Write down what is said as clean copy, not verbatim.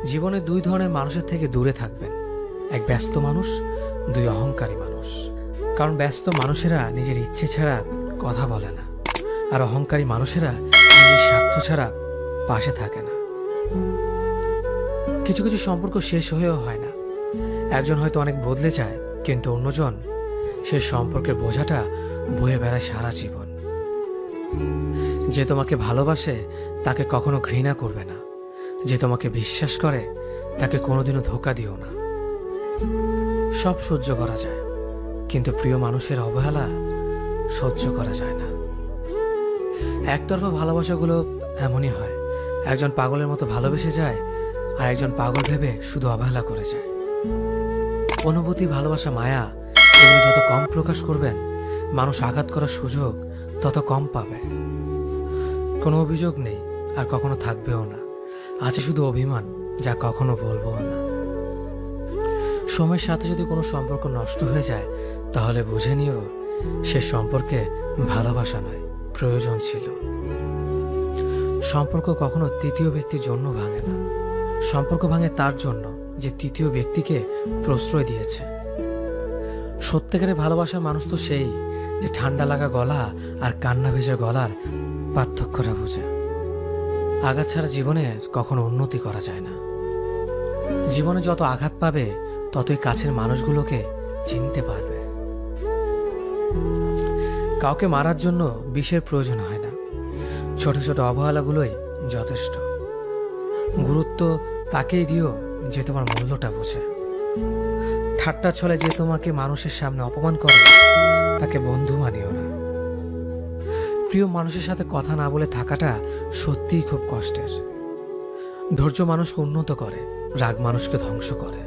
জীবনে দুই ধরনের মানুষের থেকে দূরে থাকবেন। এক ব্যস্ত মানুষ, দুই অহংকারী মানুষ। কারণ ব্যস্ত মানুষেরা নিজের ইচ্ছে ছাড়া কথা বলে না, আর অহংকারী মানুষেরা নিজের স্বার্থ ছাড়া পাশে থাকে না। কিছু কিছু সম্পর্ক শেষ হয়েও হয় না। একজন হয়তো অনেক বদলে যায়, কিন্তু অন্যজন সে সম্পর্কের বোঝাটা বয়ে বেড়ায় সারা জীবন। যে তোমাকে ভালোবাসে তাকে কখনো ঘৃণা করবে না, যে তোমাকে বিশ্বাস করে তাকে কোনোদিনও ধোঁকা দিও না। সব সহ্য করা যায়, কিন্তু প্রিয় মানুষের অবহেলা সহ্য করা যায় না। একতরফা ভালোবাসাগুলো এমনই হয়, একজন পাগলের মতো ভালোবেসে যায়, আর একজন পাগল ভেবে শুধু অবহেলা করে যায়। অনুভূতি, ভালোবাসা, মায়া এগুলো যত কম প্রকাশ করবেন, মানুষ আঘাত করার সুযোগ তত কম পাবে। কোনো অভিযোগ নেই, আর কখনো থাকবেও না। আছে শুধু অভিমান, যা কখনো বলবো না। সময়ের সাথে যদি কোনো সম্পর্ক নষ্ট হয়ে যায়, তাহলে বুঝে নিও সে সম্পর্কে ভালোবাসা নয়, প্রয়োজন ছিল। সম্পর্ক কখনো তৃতীয় ব্যক্তির জন্য ভাঙে না। সম্পর্ক ভাঙে তার জন্য যে তৃতীয় ব্যক্তিকে প্রশ্রয় দিয়েছে। সত্যিকারের ভালোবাসার মানুষ তো সেই যে ঠান্ডা লাগা গলা আর কান্না ভেজা গলার পার্থক্যটা বুঝে। আঘাত ছাড়া জীবনে কখনো উন্নতি করা যায় না। জীবনে যত আঘাত পাবে, ততই কাছের মানুষগুলোকে চিনতে পারবে। কাউকে মারার জন্য বিষের প্রয়োজন হয় না, ছোট ছোট অবহেলাগুলোই যথেষ্ট। গুরুত্ব তাকেই দিও যে তোমার মূল্যটা বোঝে। ঠাট্টা ছলে যে তোমাকে মানুষের সামনে অপমান করে, তাকে বন্ধু মানিও না। প্রিয় মানুষের সাথে কথা না বলে থাকাটা সত্যিই খুব কষ্টের। ধৈর্য মানুষকে উন্নত করে, রাগ মানুষকে ধ্বংস করে।